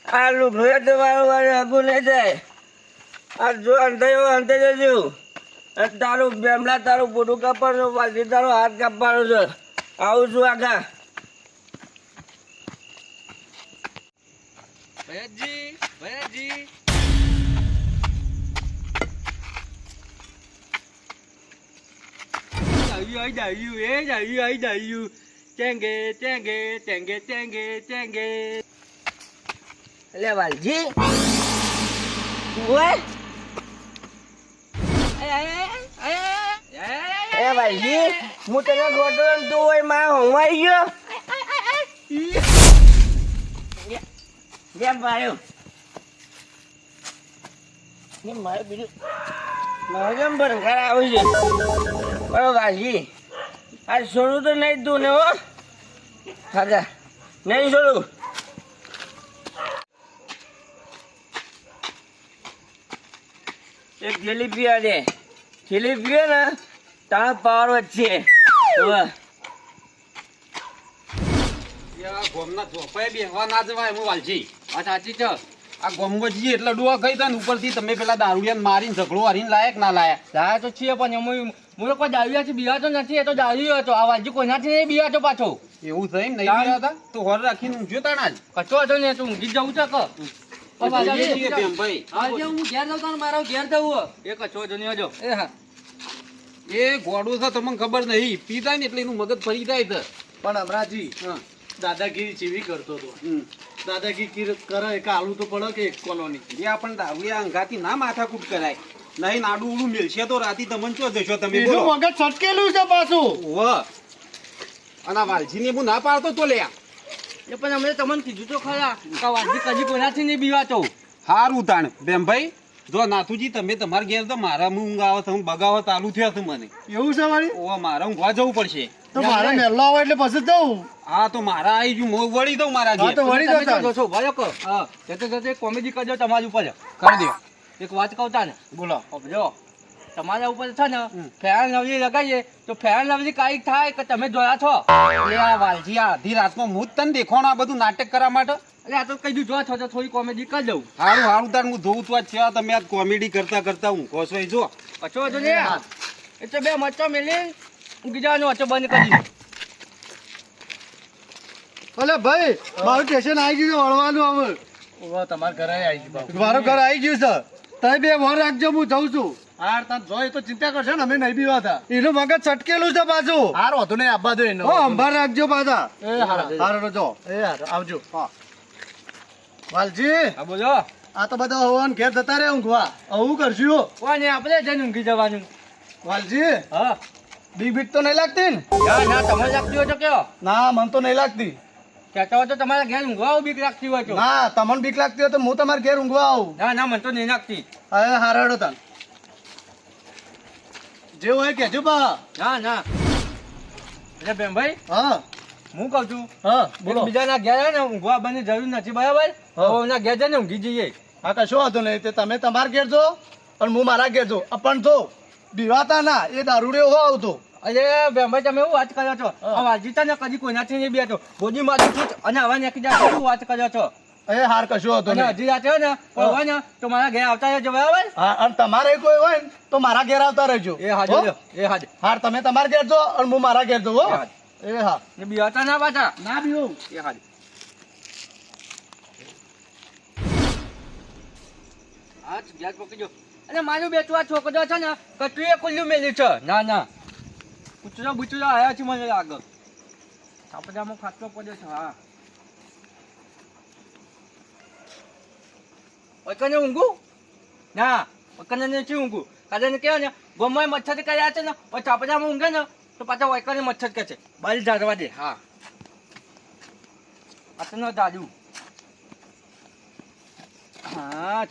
આ લુગડે તો વારંવાર હગું નહીં જાય. આ જો અંતે જજો. તારું બેમલા તારું પોટું કાપવાનું, પાછી તારો હાથ કાપવાનો છે. આવું છું આગા. ભૈયાજી આવ્યું. ચેંગે એટલે વાલજી ઓય એ વાલજી હું તને ગોતો ને તું હોય માં હોંવાઈ ગયો જેમ પાડ્યો મારે બીજું મારે કેમ ભરંકાર આવ્યું છે બરો વાલજી આ છોડું તો નહીં તું ને હો ખાધા નહીં છોડું. એક જલેબી આ દે જલેબી ને તારા પાવર વચ્ચે ગોમના ચોપાએ બેહવા ના જવાય હું વાલજી. આ સાચી છે. આ ગોમમાં જઈએ એટલે ડોવા ગઈ તા ને ઉપરથી તમે પેલા દારૂડિયાને મારીને ઝઘડો હારીને લાયક ના લાયા. લાયા તો છીએ પણ એમાં હું કોઈ દારૂયાથી બીવાતો નથી. એ તો દારૂ હતો. આ વાલજી કોઈનાથી નહીં બીવાતો પાછો. એવું થઈ ને નહીં હતા તો હોર રાખીને ઊંઘ્યો તાણા જ કચો હતો ને તું ઊંઘી જવું છે કે ભાઈ હું ઘેર જવું મારો ઘેર જવું એ કચો હતો નહીં હજો એ હા એ ગોડું છે તમને ખબર નહીં પીતા ને એટલે એનું મગજ ફરી જાય છે. પણ હમણાંજી દાદાગીરી ચીવી કરતો હતો. દાદાગીરી કરે કે આલુ તો પડે કે એક કોલોની એ આપણને દારૂડિયા અંગાથી ના માથાકૂટ કરાય નહીં નાડું ઉડું મિલશે તો રાતી તમને ચો જશો તમે બોલો. મગજ છટકેલું છે પાછું. અને આ વાલજીને હું ના પાડતો તો લ્યા એ પણ અમે તમને કીધું તો ખરા કે વાલજી કદી કોઈનાથી નહીં બીવાતો. હારું તાણ બેમભાઈ જો નાથુજી તમે તમારા ઘેર તો મારા ઊંઘ આવે તો હું બગાવત ચાલુ થયો છું મને એવું છે વાળી ઓ મારે ઊંઘવા જવું પડશે. તો મારે મેલો આવે એટલે પછી જવું. હા તો મારા આવી ગયું હું વળી દઉં મારા હા ઘેર. તો વળી તમે જતા જો છો ભલે કહો હા જતે કોમેડી કરજો તમારી ઉપર કરી દો એક વાત કહું તા ને બોલો. જો તમારા ઉપર છે ને ફેર લવલી લગાવીએ તો ફેર લવલી કાંઈક થાય કે તમે જોયા છો. એટલે આ વાલજી આ અડધી રાતમાં હું જ તને દેખાણું આ બધું નાટક કરવા માટે. એટલે આ તો કઈ જો છો તો થોડી કોમેડી કરી દઉં. હારું તાર હું જોઉં છું આ છે તમે આ કોમેડી કરતા ઊંઘો છો જો કચો હતો ને એ તો બે મચ્ચો મેલી ઊંઘી જવાનું હતો બંધ કરી. ભલે ભાઈ મારું સ્ટેશન આવી ગયું છે વળવાનું હવે. તમારા ઘરે આવી ગયું મારું ઘર આવી ગયું છે. તમે બે વર રાખજો હું જઉં છું. હાર તમે જોઈ તો ચિંતા કરશો ને અમે નહીં બીવાતા. એનું મગજ છટકેલું છે પાછું. હાર વધુ નહીં આપવા દો એનો. અંભાર રાખજો પાછા. એ હાર જો એ હાર આવજો. હા વાલજી હા બોલો આ તો બધા હવાન ઘેર જતા રહે ઊંઘવા. આવું કરશું કોને આપણે જઈને ઊંઘી જવાનું. વાલજી હા બીક તો નહીં લાગતી ને? ના તમે લાગતી હોય તો કયો ના મને તો નહીં લાગતી. કહેતા હોય તો તમારા ઘેર ઊંઘવા બીક લાગતી હોય તો. ના તમને બીક લાગતી હોય તો હું તમારા ઘેર ઊંઘવા આવું. ના મને તો નહીં લાગતી. હવે હારડો તન જે હોય કેજો બા. ના એટલે બેન ભાઈ હા હું કહું છું હા બોલો. બીજાના ઘેર ને ઊંઘવા બની જરૂર નથી બરાબર. ના ઘેર જઈને ઊંઘી જઈએ. હા કશો વાંધો નહીં. તે તમે તમારા ઘેર જો અને હું મારા ઘેર જો પણ જો બીવાતા ના એ દારૂડે હો આવતો. અરે બેન ભાઈ તમે એવું વાત કર્યો છો આ વાલજી ને કદી કોઈનાથી નહીં બેઠો ગોદી મારું છું અને હવે નીકળી જાય શું વાત કર્યો છો. એ હાર કશો વાંધો અને નહીં. હજી રાતે હોય ને કોઈ હોય ને તો મારા ઘેર આવતા રહેજો બરાબર. હા અને તમારે કોઈ હોય ને તો મારા ઘેર આવતા રહેજો. એ હાજર લ્યો, એ હાજર હાર તમે તમારા ઘેર જો અને હું મારા ઘેર જો હો. એ હા ને બીવાતા ના પાછા. ના બીવું. એ હાજર હા ગેસ પકડજો. અને મારું બેટું આ છોકરો છે ને કટું એ ખુલ્લું મેલ્યું છે. ના કૂતરો બુચરો આવ્યા છે મને આગળ છાપડામાં ખાટલો પડ્યો છે. હા ઓકને ઊંઘું ના ઓકને નથી ઊંઘું કારણ કે ને ગોમાં મચ્છર કર્યા છે ને છાપડામાં ઊંઘે ને તો પાછા ઓકને મચ્છર કે છે બારી ઝાડવા દે. હા આ તો ન દાદુ. હા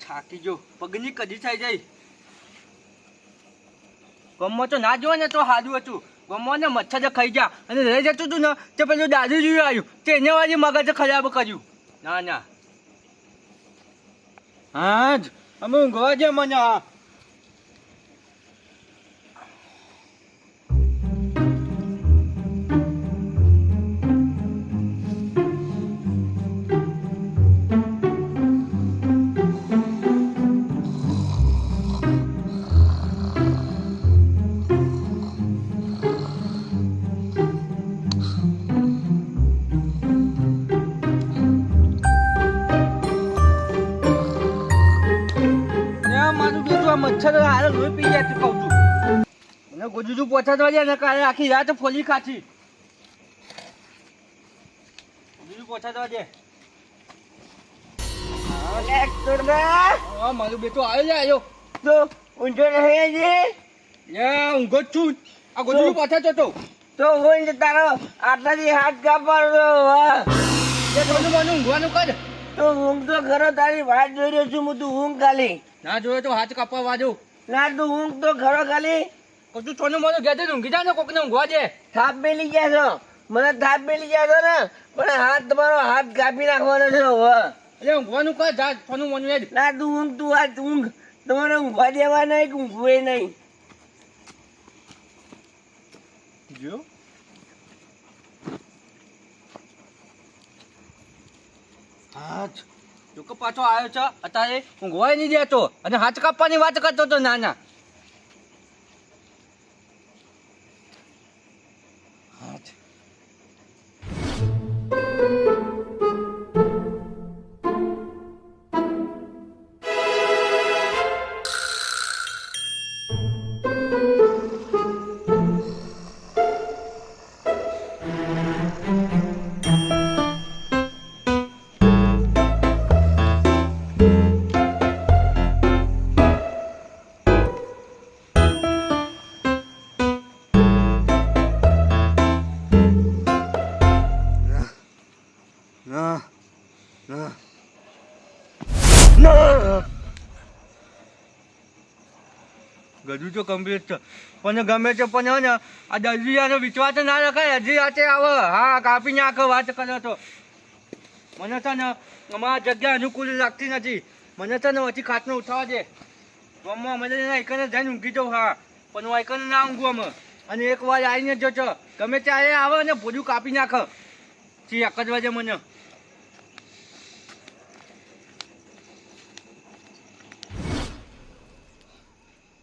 થાકી જો પગની કદી થઈ જાય. ગમો તો ના જોવે ને તો સારું હતું. ગમો ને મચ્છર ખાઈ ગયા અને રહી જતું હતું ને તે પેલું દાદુ જોયું આવ્યું તે એને વાળી મગજ ખરાબ કર્યું. ના હા જ અમે ઊંઘવા છે મને. હા આ મચ્છર હારે લોહી પી જાય તું કહું છું મને ગોજુજુ પહોંચાડવા જાય ને કાલે આખી રાત ફોલી ખાચી ગોજુજુ પહોંચાડવા જાય અલે તોરબા હા મારું બેટો આવ્યો તો ઊંધો નહીં જી યા ઊંઘો જ છું આ ગોજુજુ પહોંચાડતો તો તો હોય ને તારો આટલાથી હાથ કાપવાનો વાહ એ થોડું મને ઊંઘવાનું કર તો ઊંઘ તો ખરો તારી વાત જોઈ રહ્યો છું હું તું ઊંઘ ખાલી ના જોયો તો હાથ કાપવા વાજો ના તું ઊંઘ તો ખરો ખાલી તું છોનું મને ઘેર ઊંઘી જા ને કોકને ઊંઘવા દે થાપ મેલી ગયા છો મને થાપ મેલી ગયા છો ને પણ હાથ તમારો હાથ કાપી નાખવાનો છે હવે એટલે ઊંઘવાનું કર જા છોનું મને યાદ ના તું ઊંઘ તું આ ઊંઘ તમારે ઊંઘવા દેવા નહીં કે ઊંઘવે નહીં જો હા જો કે પાછો આવ્યો છે અત્યારે ઊંઘવાય નહીં દેતો અને હાથ કાપવાની વાત કરતો તો નાના ગજુ તો કમ્પ્લીટ છે પણ ગમે છે પણ ને આ દરજીયાનો વિશ્વાસ ના રખાય હજી આતે આવે હા કાપી નાખો વાત કરો તો મને છે ને અમારા જગ્યા અનુકૂળ લાગતી નથી મને છે ને પછી ખાટનો ઉઠાવવા દે ગમવા મને એકને જઈને ઊંઘી જાઉં હા પણ હું એકને ના ઊંઘું અમે અને એક વાર આવીને જો છો ગમે ત્યારે આવે ને ભોજું કાપી નાખો ચી એક જ વાજે મને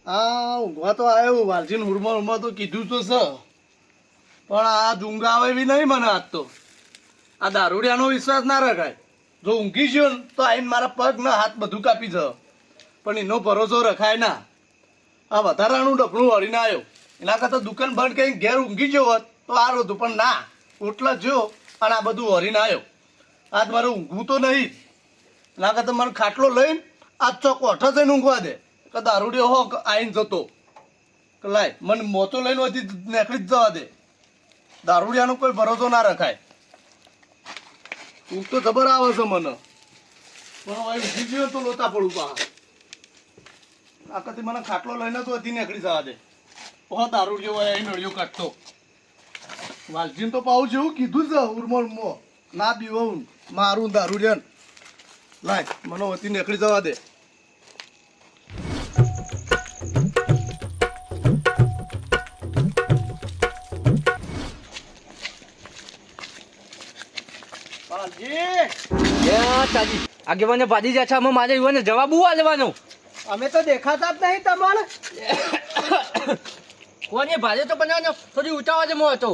આ ઊંઘવા તો આવ્યો વાલજીને હુરમાં તો કીધું તો છે પણ આ ઊંઘ આવે એવી નહીં મને આજ તો આ દારૂડિયાનો વિશ્વાસ ના રખાય જો ઊંઘી ગયો ને તો આઈને મારા પગ ને હાથ બધું કાપી જ પણ એનો ભરોસો રખાય ના આ વધારાનું ડફણું વળીને આવ્યો એના કરતાં દુકાન બંધ કરીને ઘેર ઊંઘી ગયો હોત તો સારું હતું પણ ના ઓટલા જો અને આ બધું વળીને આવ્યો આજ મારે ઊંઘવું તો નહીં જ એના કરતાં મને ખાટલો લઈને આજ ચોક ઓઠો થઈને ઊંઘવા દે કે દારૂડિયો હો આઈને જતો કે લાય મને મોતો લઈને વધી નીકળી જ જવા દે દારૂડિયાનો કોઈ ભરોસો ના રખાય ઊંઘ તો જબર આવે છે મને પણ હવે ઊંઘી ગયો તો લોતા પડું પા આખથી મને ખાટલો લઈને તો વધી નીકળી જવા દે હો દારૂડિયો હોય અહીં નળિયો કાઢતો વાલજીને તો પાવું છે એવું કીધું છે ઉર્મો ના પીવું મારું દારૂડિયાન લાય મને વધી નીકળી જવા દે આગેવાને ભાજી જાય છે અમે મારે યુવાને જવાબ આલવાનો અમે તો દેખાતા જ નહીં તમારે કોને ભાજે તો બનાવવાનો થોડી ઉતાવળ મો હતો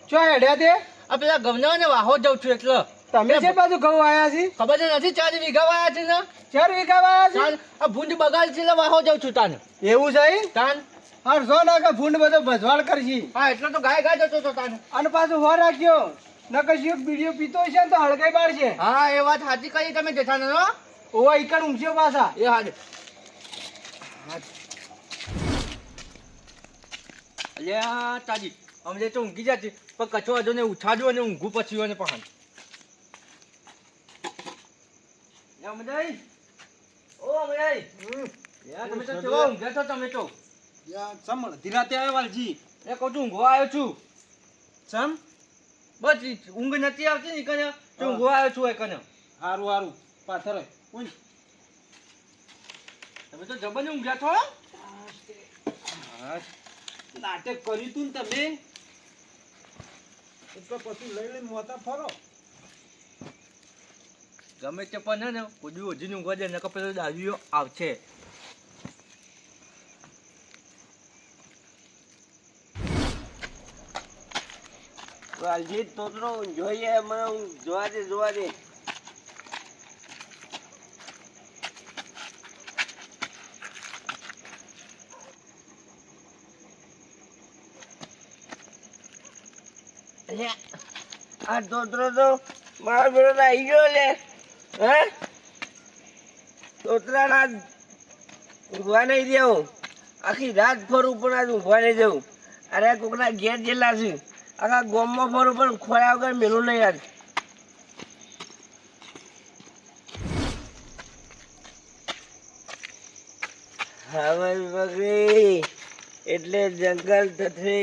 ચો હેડ્યા તે આ પેલા ગમનાને વાહો જાઉં છું એટલે તમે છે બાજુ ઘઉં આયા છે ખબર જ નથી 4 વીઘા વાયા છે ને 4 વીઘા આયા છે આ ભૂંડ બગાડ છે એટલે વાહો જાઉં છું તાને એવું છે તાન હાર જો ના કે ભૂંડ બધો ભજવાડ કરશી હા એટલે તો ગાય ગાય જતો તો તાને અને પાછું હો રાખ્યો નકર શિવ બીડીઓ પીતો છે ને તો હળગાઈ બાળશે હા એ વાત સાચી કરી તમે જેઠાને હો ઓવા ઈકણ ઊંઘ્યો પાછા એ હાજે અલ્યા તાજી અમને તો ઊંઘી જતી પણ કચો હજો ને ઉઠાડો અને ઊંઘું પછી અને પહાણ અમદાઈ ઓ અમદાઈ યાર તમે તો કેવા ઊંઘ્યા છો તમે તો યાર સમ ધીરાતે આવ્યો વાલજી એ કહું છું ઊંઘવા આવ્યો છું સમ બસ ઊંઘ નથી આવતી ને કને તો ઊંઘવા આવ્યો છું એ કને હારું હારું પાથર ઉન તમે તો જબરને ઊંઘ્યા છો નાટક કર્યું તું ને તમે એટલે પછી લઈ લઈને મોતા ફરો ગમે તે પણ ને કોઈ ઓજી ઊંઘવા દે નકર પેલો દારૂઓ આવશે વાલજી તોતરો જોઈએ મને જોવા દે આ તોતરો તો મારા બેડો આવી ગયો લે. હે તોતરાના ઊંઘવા નહીં દેવું. આખી રાત ફરું પણ આજ ઊંઘવા નહીં જવું. અરે કોકના ઘેર જેટલા છે આખા ગોમમાં ફરું પણ ખોયા વગર મેલું નહીં યાર. હવે બગડી એટલે જંગલ થશે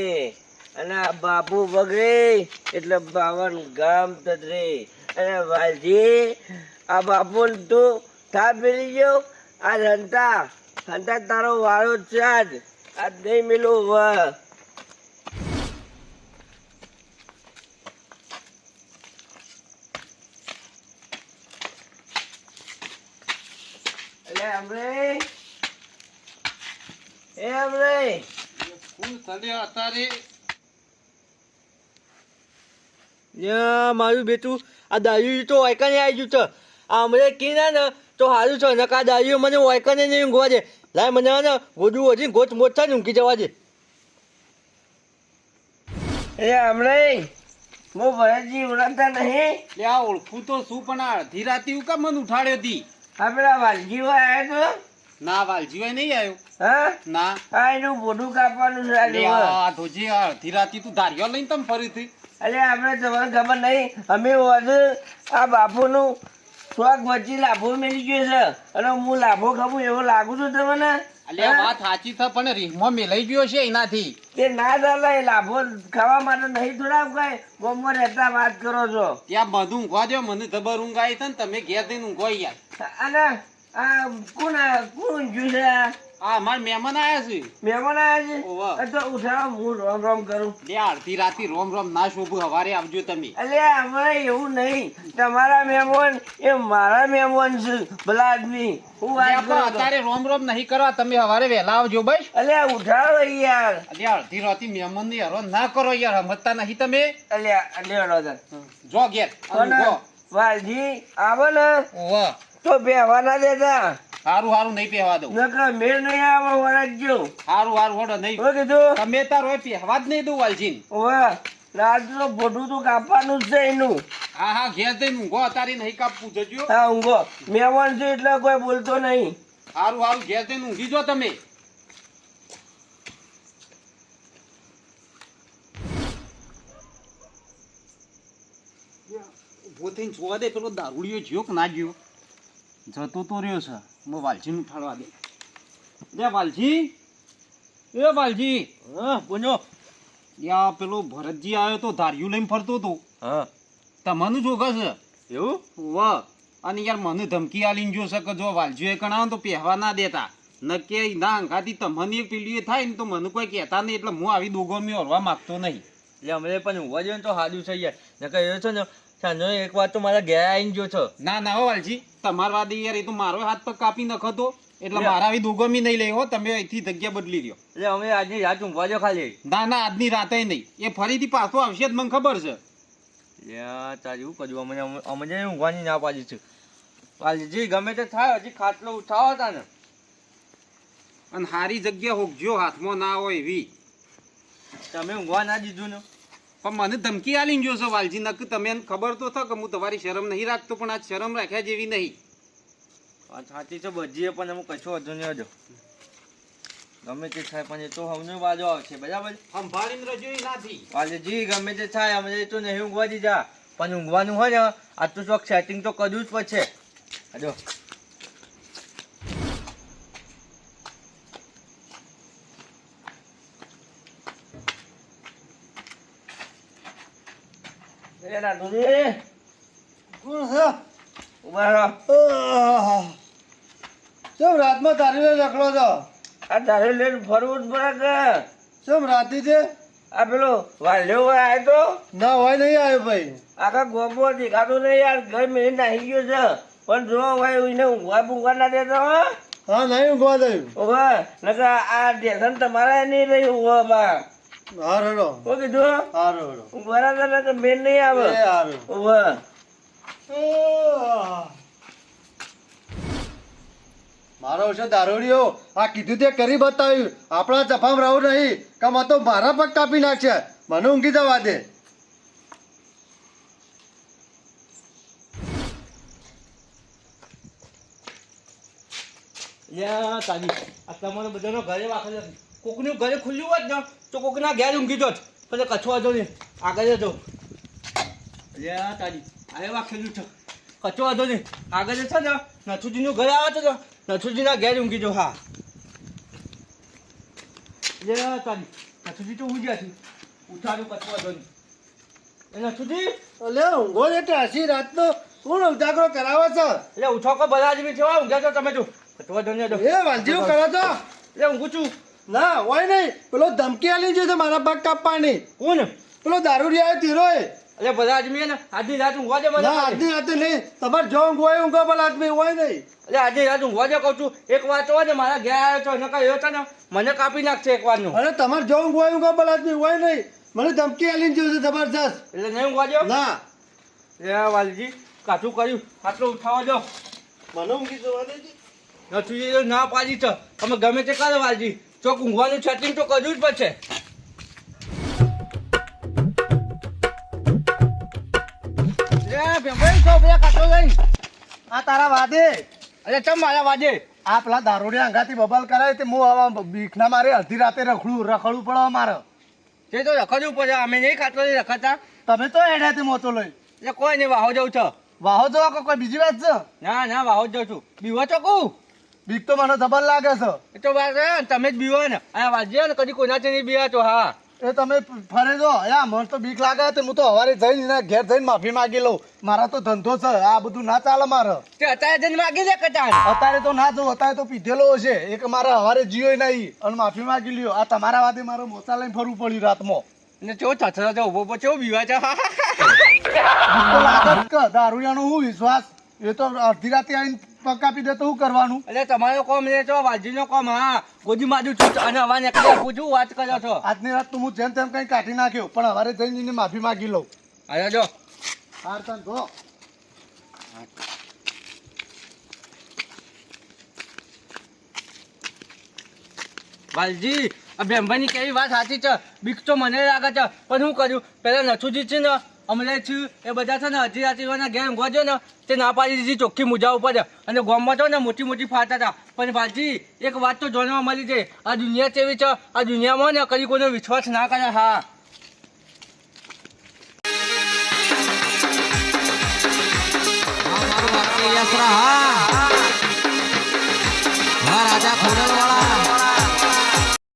અને આ બાપુ બગડે એટલે બાવન ગામ થશે. અને વાલજી આ બાપુ તું થા પેલી ગયો. આ હંતા હંતા તારો વાળો છે આજ નહીં મિલું વાહ. એટલે હમણે એ હમણે મારું બેટું આ દારૂ તો વાયકાને આવી ગયું છે. આ મને કી ના ને તો સારું છે ને આ દારૂ મને વાયકાને નહીં ઊંઘવા દે. લાય મને ને ગોડું વધી ગોત મોત થાય ને ઊંઘી જવા દે. એ હમણે હું ભરતજી ઓળખતા નહીં. લે આ ઓળખું તો શું પણ આ અડધી રાતે હું કામ મને ઉઠાડ્યો હતી. આ પેલા વાલજી આવ્યા તો ના વાલજીભાઈ નહીં આવ્યો. હા ના હા એનું મોઢું કાપવાનું છે આજે. લે આ ધોજી આ અડધી રાતે તું ધાર્યો લઈને તમે ફરી હતી. અરે આપણે તમને ખબર નહીં અમે વધુ આ બાપુનું થોડાક વચ્ચે લાભો મેળી ગયો છે અને હું લાભો ખાવું એવો લાગુ છું તમને. અલે વાત સાચી છે પણ રીહમાં મેલાઈ ગયો છે એનાથી. તે ના ચાલે લાભો ખાવા માટે નહીં થોડા કઈ ગોમમાં રહેતા વાત કરો છો. ત્યાં બધું ઊંઘવા દો મને જબર ઊંઘ આવી છે ને તમે ઘેર જઈને ઊંઘો યાર. અને આ કોણ ઊંઘ્યું છે? આ અમાર મહેમાન આયા છે. મહેમાન આવ્યા ઓવા. છે તો ઉઠાવો હું રોમ રોમ કરું. લે અડધી રાતે રોમ રોમ ના શોભું હવારે આવજો તમે. અલે અમારે એવું નહીં તમારા મહેમાન એ મારા મહેમાન છે ભલા આદમી. હું લે વાત પણ કરું અત્યારે રોમ રોમ નહીં કરવા તમે હવારે વહેલા આવજો બસ. અલે ઉઠાવો યાર. અલે અડધી રાતે મહેમાન ની હરો ના કરો યાર સમજતા નહીં તમે. અલે અલે જો ઘેર અને ઊંઘો. વાલજી આવો ને ઓવા. તો બેહવા ના દેતા હારું હારું નહીં પહેવા દઉં. નકર મેળ નહીં આવે વળગજો. હારું હારું હોડો નહીં. શું કીધું? તમે તાર હોય પહેવા જ નહીં દઉં વાલજીને. ઓવે રાત તો ભોટું તો કાપવાનું જ છે એનું. હા હા ઘેર જઈને ઊંઘો અત્યારે નહીં કાપવું જજો. હા ઊંઘો મહેમાન છે એટલે કોઈ બોલતો નહીં. હારું હારું ઘેર જઈને ઊંઘી જો તમે. ઉભો થઈને જોવા દે પેલો દારૂડિયો જ્યો કે ના જ્યો. જતો તો રહ્યો છે હું વાલજીને ઉઠાડવા દે. લે વાલજી એ વાલજી. હા બોલો. યા પેલો ભરતજી આવ્યો તો ધાર્યું લઈને ફરતો હતો. હા તમને જોગા છે એવું? વાહ. અને યાર મને ધમકી આલીને જો છે કે જો વાલજીએ કણાવો તો પહેવા ના દેતા નકે ના અંગાથી તમને એક પેલી એ થાય ને તો મને કોઈ કહેતા નહીં એટલે હું આવી દોગોમી ઓરવા માંગતો નહીં. એટલે અમે પણ ઊંઘવા જઈએ ને તો સારું થઈ જાય. નકર એ છે ને સાંજનો એક વાર તો મારા ઘેર આવીને જો છો. ના ના હો વાલજી તમારા વાદે યાર એ તો મારો હાથ પગ કાપી નખતો એટલે મારા આવી દોગોમી નહીં લઈ હો તમે અહીંથી જગ્યા બદલી રહ્યો. એટલે અમે આજે રાત ઊંઘવા જો ખાલી. ના ના આજની રાતે નહીં એ ફરીથી પાછો આવશે જ મને ખબર છે. યા તારી એવું કરવું અમે ઊંઘવાની ના પાડી છે. વાલજી ગમે તે થાય હજી ખાટલો ઉઠાવો હતા ને. અને સારી જગ્યા હોકજો હાથમાં ના હોય એવી. તમે ઊંઘવા ના દીધું ને. પણ મને ધમકી આલીને જો છો વાલજી નક તમે ખબર તો થા કે હું તમારી શરમ નહીં રાખતો પણ આ શરમ રાખ્યા જેવી નહીં. સાચી છે બધી પણ અમુક કશો વધુ નહીં હજો. ગમે તે થાય પણ એ તો હમને બાજુ આવશે બરાબર. સંભાળીને રજો નાથી. વાલજી ગમે તે થાય અમે તો નહીં ઊંઘવા દીધા પણ ઊંઘવાનું હોય ને આ તો શોખ સેટિંગ તો કરવું જ પડશે. હજો ચમ રાતમાં તારી રખડો છો? આ તારે લઈને ફરવું જ પડે કે ચમ રાતે છે? આ પેલો વાલ્યો આવ્યો તો ના હોય નહીં આવ્યો ભાઈ. આખા ગોમો દેખાતો નહીં યાર ઘર મેં નાહી ગયો છે પણ જો ભાઈ એને ઊંઘવા બૂંઘવા ના દેતો. હા નહીં ઊંઘવા દઉં. ઓવે નકર આ ટેન્શન તમારે નહીં રહ્યું હોવા બા. હારો હેડો. શું કીધું? હારો હેડો. ઊંઘવાના નકર મેળ નહીં આવે. એ હારો. ઓવે મારો છે દારૂડિયો આ કીધું તે કરી બતાવ્યું. આપણા ચફામ રહું નહીં કમ તો મારા પગ કાપી નાખશે. મને ઊંઘી જવા દે. લ્યા તાજી આ તમારો બધાનો ઘરે વાખેલો કોકનું ઘરે ખુલ્લું હોત ને તો કોકના ઘેર ઊંઘી જોત પછી કચ્છો વાંધો નહીં આગળ જજો લ્યા તાજી આ વાખેલું છે કચ્છો વાંધો નહીં આગળ છે ને નથુજીનું ઘર આવે છે ને નથુજીના ઘેર ઊંઘી જો હા લ્યા તાજી નથુજી તો ઊંઘ્યા છે ઉઠાડું કચ્છો વાંધો નહીં એ નથુજી લે ઊંઘો એટલે હસી રાતનો કોણ ઉજાગરો કરાવે છે એટલે ઉઠો કો બધા આદમી છે ઊંઘ્યા છો તમે જો કચ્છો વાંધો નહીં એ વાલજી કરો છો એટલે ઊંઘું છું ના હોય નહીં પેલો ધમકી આલી છે મારા પગ કાપવાની કોણ પેલો દારૂડિયા તીરો એટલે બધા આદમી ને આજની રાત ઊંઘવા દે મને ના આજની રાતે નહીં તમારે જો ઊંઘ હોય ઊંઘો પેલા આદમી હોય નહીં એટલે આજે રાત ઊંઘવા દે કહું છું એક વાર તો ને મારા ઘેર આવ્યો છો નકર એવો છે ને મને કાપી નાખશે એક વાર નું અરે તમારે જો ઊંઘ હોય ઊંઘો પેલા આદમી હોય નહીં મને ધમકી આલીને જોયું છે જબરજસ્ત એટલે નહીં ઊંઘવા દો ના એ વાલજી કાઠું કર્યું આટલું ઉઠાવા દો મને ઊંઘી જવા દેજે નથી ના પાડી છે તમે ગમે તે કરો વાલજી ચોક ઊંઘવાનું સેટિંગ તો કરવું જ પડશે આ તારા વાદે અરે ચમ મારા વાજે આ પેલા દારૂડિયા અંગાથી બબાલ કરાય તે હું આવા બીખના મારે અડધી રાતે રખડવું પડે મારે તે તો રખડવું પડે અમે નહીં ખાતો રખડતા તમે તો એડાથી મોતો લઈ એટલે કોઈ નહીં વાહો જવું છે વાહો જો કોઈ બીજી વાત છે ના ના વાહો જ જાઉં છું બીવો ચોકું બીક તો મને જબર લાગે છે એ તો વાત છે ને, તમે જ બીવો ને આ વાજે ને કદી કોનાથી નહીં બીવાતો હા એ તમે ફરે જો યા મને તો બીક લાગે છે હું તો હવારે જઈને ઘેર જઈને માફી માંગી લઉં મારા તો ધંધો છે આ બધું ના ચાલે મારે તે અત્યારે જઈને માગી લે કટાણ અત્યારે તો ના જવું અત્યારે તો પીધેલો છે એક મારે હવારે જીયો નહીં અને માફી માંગી લ્યો આ તમારા વાદે મારે મોચા લઈને ફરવું પડ્યું રાતમાં ને ચો થથરા તો ઉભો ઉભો ચો બીવા છે બીક તો લાગે જ કે દારૂડિયાનો હું વિશ્વાસ એ તો અડધી રાતે આવીને પગ કાપી દે તો શું કરવાનું એટલે તમારો કોમ ને તો વાલજીનો કોમ હા ગોદી માજુ છું અને હવા નીકળી પૂછું વાત કરો છો આજની રાત તો હું જેમ તેમ કઈ કાઢી નાખ્યો પણ હવારે જઈને એને માફી માંગી લઉં અરે જો હાર તન જો વાલજી આ બેનભાઈની કેવી વાત સાચી છે બીક તો મને લાગે છે પણ શું કર્યું પેલા નથુજી છે ને અમલે છે એ બધા છે ને હજી રાત્રિવાના ઘેર ઊંઘવા જો ને તે ના પાડી દીધી ચોખ્ખી મુજા ઉપર અને ગામમાં તો ને મોટી મોટી ફાટા હતા પણ વાલજી એક વાત તો જાણવા મળી છે આ દુનિયા કેવી છે આ દુનિયામાં ને કદી કોઈનો વિશ્વાસ ના કરે હા હા